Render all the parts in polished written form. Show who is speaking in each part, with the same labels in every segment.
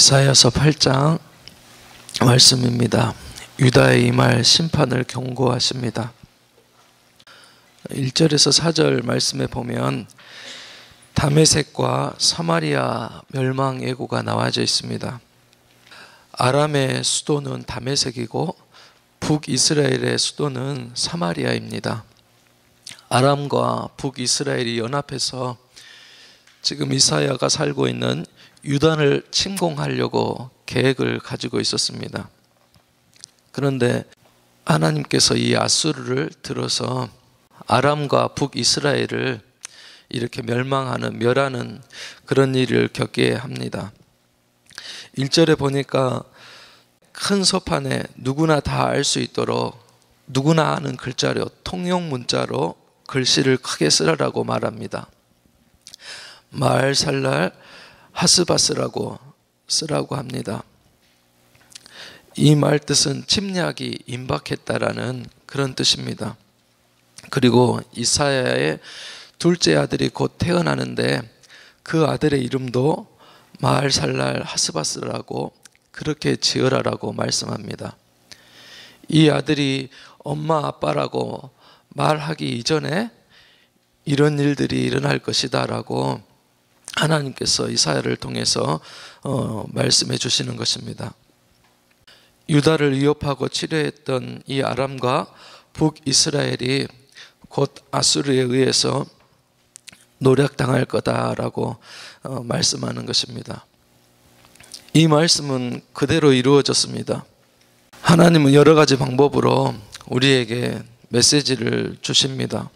Speaker 1: 이사야서 8장 말씀입니다. 유다의 임할 심판을 경고하십니다. 1절에서 4절 말씀에 보면 다메섹과 사마리아 멸망 예고가 나와져 있습니다. 아람의 수도는 다메섹이고 북이스라엘의 수도는 사마리아입니다. 아람과 북이스라엘이 연합해서 지금 이사야가 살고 있는 유단을 침공하려고 계획을 가지고 있었습니다. 그런데 하나님께서 이 아수르를 들어서 아람과 북이스라엘을 이렇게 멸하는 그런 일을 겪게 합니다. 1절에 보니까 큰 서판에 누구나 다 알 수 있도록 누구나 아는 글자로 통용 문자로 글씨를 크게 쓰라고 말합니다. 마알살랄 하스바스라고 쓰라고 합니다. 이 말 뜻은 침략이 임박했다라는 그런 뜻입니다. 그리고 이사야의 둘째 아들이 곧 태어나는데 그 아들의 이름도 마알살랄 하스바스라고 그렇게 지으라라고 말씀합니다. 이 아들이 엄마 아빠라고 말하기 이전에 이런 일들이 일어날 것이다 라고 하나님께서 이사야를 통해서 말씀해 주시는 것입니다. 유다를 위협하고 치려했던 이 아람과 북이스라엘이 곧 아수르에 의해서 노략당할 거다라고 말씀하는 것입니다. 이 말씀은 그대로 이루어졌습니다. 하나님은 여러 가지 방법으로 우리에게 메시지를 주십니다.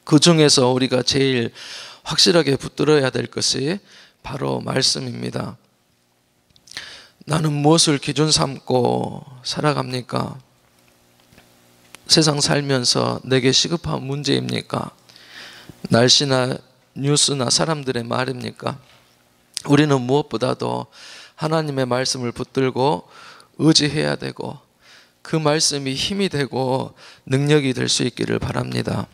Speaker 1: 그 중에서 우리가 제일 확실하게 붙들어야 될 것이 바로 말씀입니다. 나는 무엇을 기준 삼고 살아갑니까? 세상 살면서 내게 시급한 문제입니까? 날씨나 뉴스나 사람들의 말입니까? 우리는 무엇보다도 하나님의 말씀을 붙들고 의지해야 되고 그 말씀이 힘이 되고 능력이 될 수 있기를 바랍니다.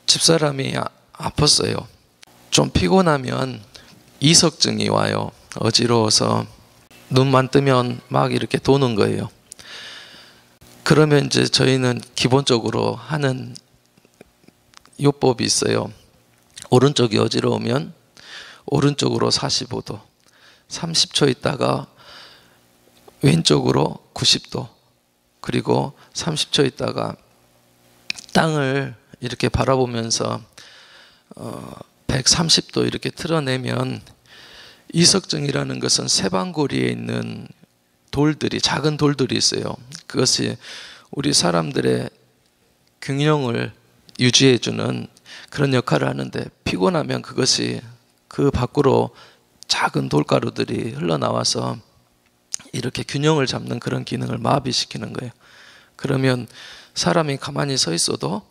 Speaker 1: 집사람이 아팠어요. 좀 피곤하면 이석증이 와요. 어지러워서 눈만 뜨면 막 이렇게 도는 거예요. 그러면 이제 저희는 기본적으로 하는 요법이 있어요. 오른쪽이 어지러우면 오른쪽으로 45도, 30초 있다가 왼쪽으로 90도, 그리고 30초 있다가 땅을 이렇게 바라보면서 130도 이렇게 틀어내면 이석증이라는 것은 세방고리에 있는 돌들이, 작은 돌들이 있어요. 그것이 우리 사람들의 균형을 유지해주는 그런 역할을 하는데 피곤하면 그것이 그 밖으로 작은 돌가루들이 흘러나와서 이렇게 균형을 잡는 그런 기능을 마비시키는 거예요. 그러면 사람이 가만히 서 있어도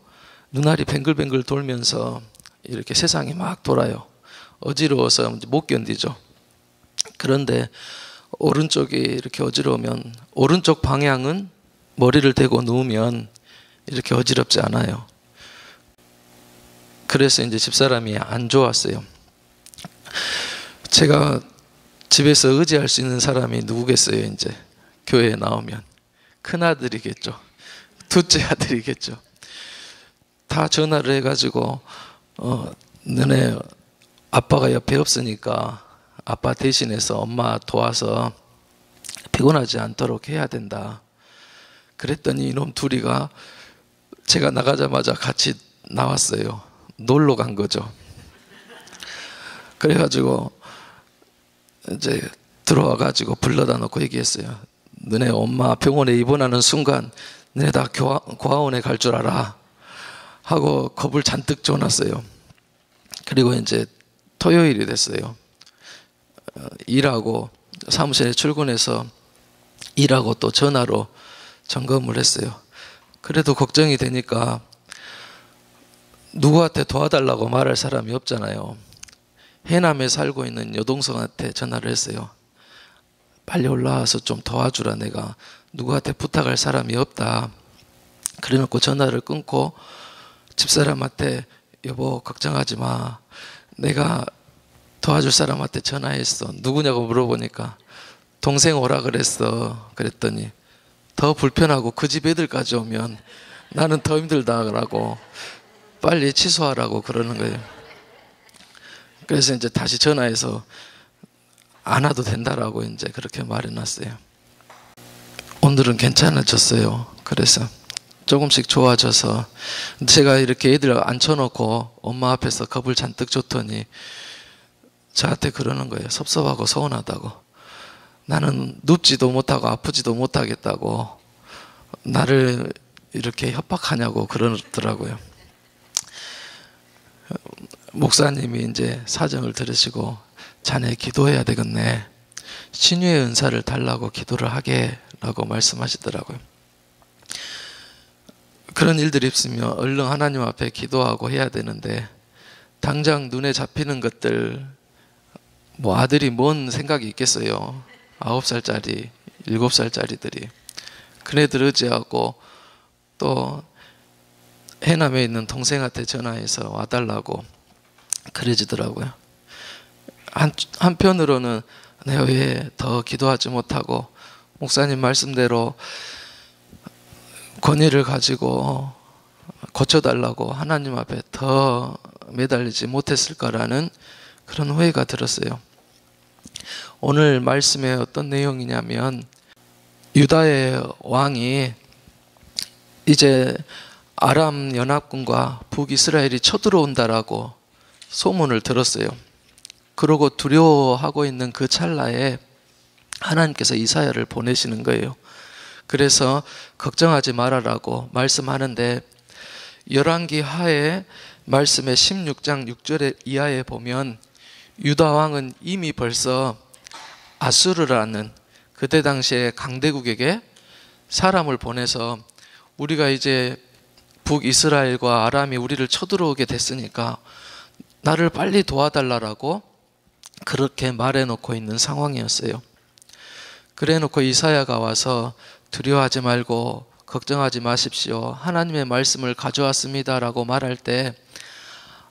Speaker 1: 눈알이 뱅글뱅글 돌면서 이렇게 세상이 막 돌아요. 어지러워서 못 견디죠. 그런데 오른쪽이 이렇게 어지러우면 오른쪽 방향은 머리를 대고 누우면 이렇게 어지럽지 않아요. 그래서 이제 집사람이 안 좋았어요. 제가 집에서 의지할 수 있는 사람이 누구겠어요? 이제 교회에 나오면 큰아들이겠죠. 둘째 아들이겠죠. 다 전화를 해가지고 너네 아빠가 옆에 없으니까 아빠 대신해서 엄마 도와서 피곤하지 않도록 해야 된다. 그랬더니 이놈 둘이가 제가 나가자마자 같이 나왔어요. 놀러 간 거죠. 그래가지고 이제 들어와가지고 불러다 놓고 얘기했어요. 너네 엄마 병원에 입원하는 순간 너네 다 고아원에 갈 줄 알아 하고 겁을 잔뜩 줘놨어요. 그리고 이제 토요일이 됐어요. 일하고 사무실에 출근해서 일하고 또 전화로 점검을 했어요. 그래도 걱정이 되니까 누구한테 도와달라고 말할 사람이 없잖아요. 해남에 살고 있는 여동생한테 전화를 했어요. 빨리 올라와서 좀 도와주라. 내가 누구한테 부탁할 사람이 없다. 그래놓고 전화를 끊고 집사람한테 여보 걱정하지 마. 내가 도와줄 사람한테 전화했어. 누구냐고 물어보니까 동생 오라 그랬어. 그랬더니 더 불편하고 그 집 애들까지 오면 나는 더 힘들다라고 빨리 취소하라고 그러는 거예요. 그래서 이제 다시 전화해서 안 와도 된다라고 이제 그렇게 말해놨어요. 오늘은 괜찮아졌어요. 그래서 조금씩 좋아져서 제가 이렇게 애들 앉혀놓고 엄마 앞에서 겁을 잔뜩 줬더니 저한테 그러는 거예요. 섭섭하고 서운하다고. 나는 눕지도 못하고 아프지도 못하겠다고 나를 이렇게 협박하냐고 그러더라고요. 목사님이 이제 사정을 들으시고 자네 기도해야 되겠네. 신유의 은사를 달라고 기도를 하게 라고 말씀하시더라고요. 그런 일들이 있으면 얼른 하나님 앞에 기도하고 해야 되는데 당장 눈에 잡히는 것들, 뭐 아들이 뭔 생각이 있겠어요. 9살짜리 7살짜리들이 그네들 의지하고 또 해남에 있는 동생한테 전화해서 와달라고 그래지더라고요. 한편으로는 내가 왜 더 기도하지 못하고 목사님 말씀대로 권위를 가지고 고쳐달라고 하나님 앞에 더 매달리지 못했을까라는 그런 후회가 들었어요. 오늘 말씀에 어떤 내용이냐면 유다의 왕이 이제 아람 연합군과 북이스라엘이 쳐들어온다라고 소문을 들었어요. 그러고 두려워하고 있는 그 찰나에 하나님께서 이사야를 보내시는 거예요. 그래서 걱정하지 말아라고 말씀하는데 열왕기 하에 말씀의 16장 6절 이하에 보면 유다 왕은 이미 벌써 아수르라는 그때 당시에 강대국에게 사람을 보내서 우리가 이제 북이스라엘과 아람이 우리를 쳐들어오게 됐으니까 나를 빨리 도와달라고 그렇게 말해놓고 있는 상황이었어요. 그래놓고 이사야가 와서 두려워하지 말고 걱정하지 마십시오. 하나님의 말씀을 가져왔습니다라고 말할 때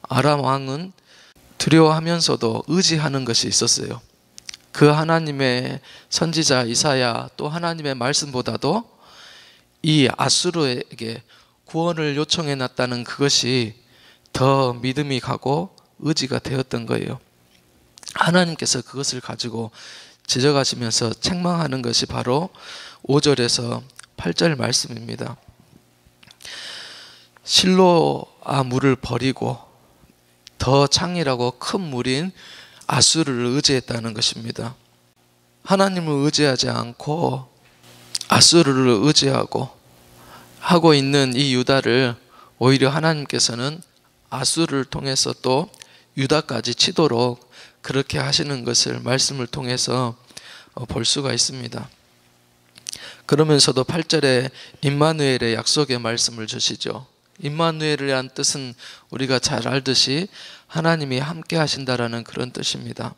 Speaker 1: 아람 왕은 두려워하면서도 의지하는 것이 있었어요. 그 하나님의 선지자 이사야 또 하나님의 말씀보다도 이 아수르에게 구원을 요청해 놨다는 그것이 더 믿음이 가고 의지가 되었던 거예요. 하나님께서 그것을 가지고 지적하시면서 책망하는 것이 바로 5절에서 8절 말씀입니다. 실로아 물을 버리고 더 창이라고 큰 물인 아수르를 의지했다는 것입니다. 하나님을 의지하지 않고 아수르를 의지하고 하고 있는 이 유다를 오히려 하나님께서는 아수르를 통해서 또 유다까지 치도록 그렇게 하시는 것을 말씀을 통해서 볼 수가 있습니다. 그러면서도 8절에 임마누엘의 약속의 말씀을 주시죠. 임마누엘이란 뜻은 우리가 잘 알듯이 하나님이 함께 하신다라는 그런 뜻입니다.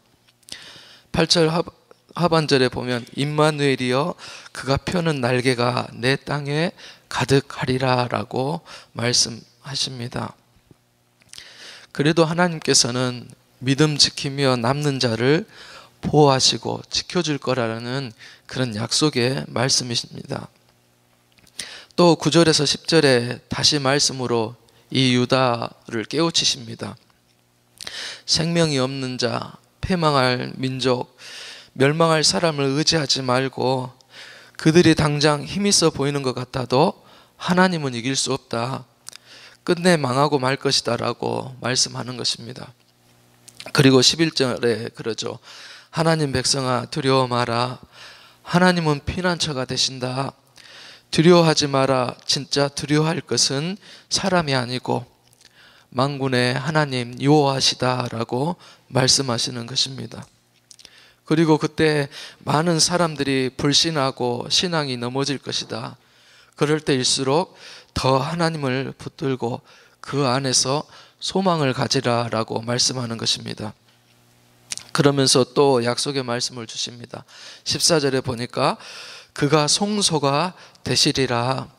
Speaker 1: 8절 하반절에 보면 임마누엘이여 그가 펴는 날개가 내 땅에 가득하리라 라고 말씀하십니다. 그래도 하나님께서는 믿음 지키며 남는 자를 보호하시고 지켜줄 거라는 그런 약속의 말씀이십니다. 또 9절에서 10절에 다시 말씀으로 이 유다를 깨우치십니다. 생명이 없는 자, 패망할 민족, 멸망할 사람을 의지하지 말고 그들이 당장 힘있어 보이는 것 같아도 하나님은 이길 수 없다. 끝내 망하고 말 것이다 라고 말씀하는 것입니다. 그리고 11절에 그러죠. 하나님 백성아 두려워 마라. 하나님은 피난처가 되신다. 두려워하지 마라. 진짜 두려워할 것은 사람이 아니고 만군의 하나님 여호와시다 라고 말씀하시는 것입니다. 그리고 그때 많은 사람들이 불신하고 신앙이 넘어질 것이다. 그럴 때일수록 더 하나님을 붙들고 그 안에서 소망을 가지라 라고 말씀하는 것입니다. 그러면서 또 약속의 말씀을 주십니다. 14절에 보니까 그가 송소가 되시리라.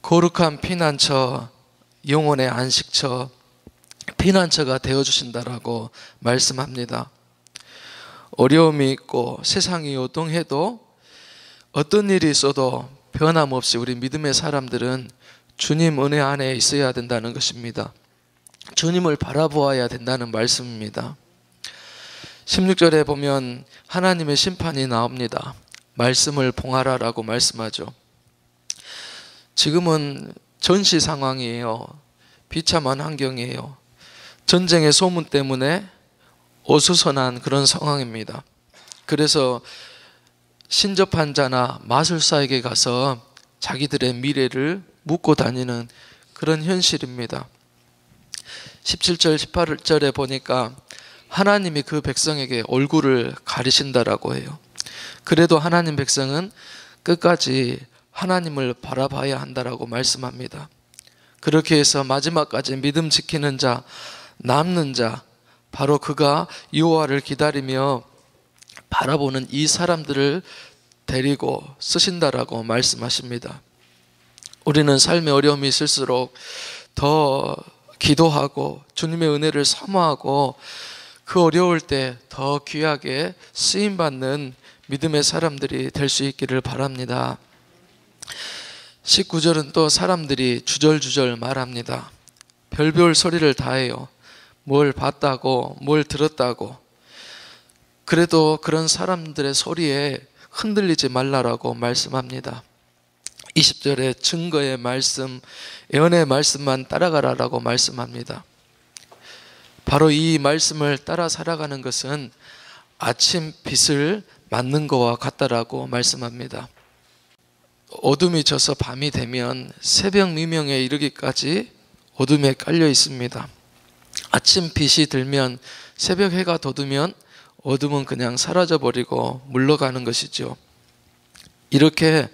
Speaker 1: 거룩한 피난처, 영혼의 안식처, 피난처가 되어주신다라고 말씀합니다. 어려움이 있고 세상이 요동해도 어떤 일이 있어도 변함없이 우리 믿음의 사람들은 주님 은혜 안에 있어야 된다는 것입니다. 주님을 바라보아야 된다는 말씀입니다. 16절에 보면 하나님의 심판이 나옵니다. 말씀을 봉하라라고 말씀하죠. 지금은 전시 상황이에요. 비참한 환경이에요. 전쟁의 소문 때문에 어수선한 그런 상황입니다. 그래서 신접한 자나 마술사에게 가서 자기들의 미래를 묻고 다니는 그런 현실입니다. 17절 18절에 보니까 하나님이 그 백성에게 얼굴을 가리신다라고 해요. 그래도 하나님 백성은 끝까지 하나님을 바라봐야 한다라고 말씀합니다. 그렇게 해서 마지막까지 믿음 지키는 자, 남는 자, 바로 그가 여호와를 기다리며 바라보는 이 사람들을 데리고 쓰신다라고 말씀하십니다. 우리는 삶에 어려움이 있을수록 더 기도하고 주님의 은혜를 사모하고 그 어려울 때 더 귀하게 쓰임받는 믿음의 사람들이 될 수 있기를 바랍니다. 19절은 또 사람들이 주절주절 말합니다. 별별 소리를 다 해요. 뭘 봤다고, 뭘 들었다고. 그래도 그런 사람들의 소리에 흔들리지 말라라고 말씀합니다. 20절에 증거의 말씀, 예언의 말씀만 따라가라라고 말씀합니다. 바로 이 말씀을 따라 살아가는 것은 아침 빛을 맞는 것과 같다라고 말씀합니다. 어둠이 져서 밤이 되면 새벽 미명에 이르기까지 어둠에 깔려 있습니다. 아침 빛이 들면 새벽 해가 돋으면 어둠은 그냥 사라져버리고 물러가는 것이죠. 이렇게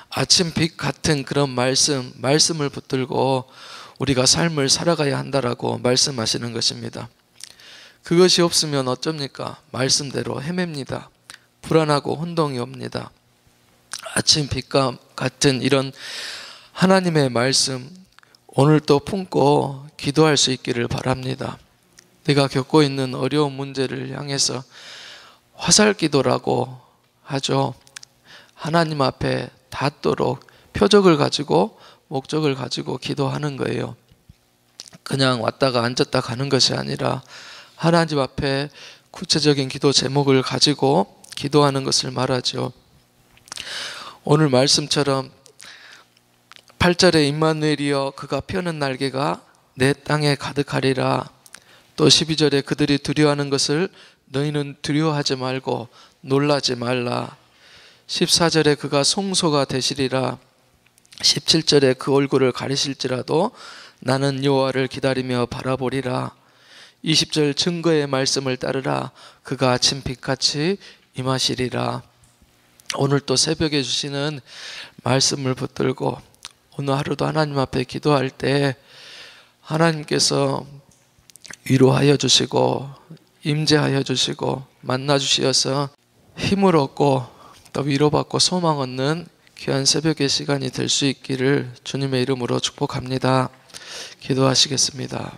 Speaker 1: 아침 빛 같은 그런 말씀을 붙들고 우리가 삶을 살아가야 한다라고 말씀하시는 것입니다. 그것이 없으면 어쩝니까? 말씀대로 헤맵니다. 불안하고 혼동이 옵니다. 아침 빛과 같은 이런 하나님의 말씀 오늘도 품고 기도할 수 있기를 바랍니다. 내가 겪고 있는 어려운 문제를 향해서 화살기도라고 하죠. 하나님 앞에 닿도록 표적을 가지고 목적을 가지고 기도하는 거예요. 그냥 왔다가 앉았다 가는 것이 아니라 하나님 앞에 구체적인 기도 제목을 가지고 기도하는 것을 말하죠. 오늘 말씀처럼 8절에 임마누엘이여 그가 펴는 날개가 내 땅에 가득하리라. 또 12절에 그들이 두려워하는 것을 너희는 두려워하지 말고 놀라지 말라. 14절에 그가 송소가 되시리라. 17절에 그 얼굴을 가리실지라도 나는 여호와를 기다리며 바라보리라. 20절 증거의 말씀을 따르라. 그가 아침 빛같이 임하시리라. 오늘 또 새벽에 주시는 말씀을 붙들고 오늘 하루도 하나님 앞에 기도할 때 하나님께서 위로하여 주시고 임재하여 주시고 만나 주시어서 힘을 얻고 또 위로받고 소망 얻는 귀한 새벽의 시간이 될 수 있기를 주님의 이름으로 축복합니다. 기도하시겠습니다.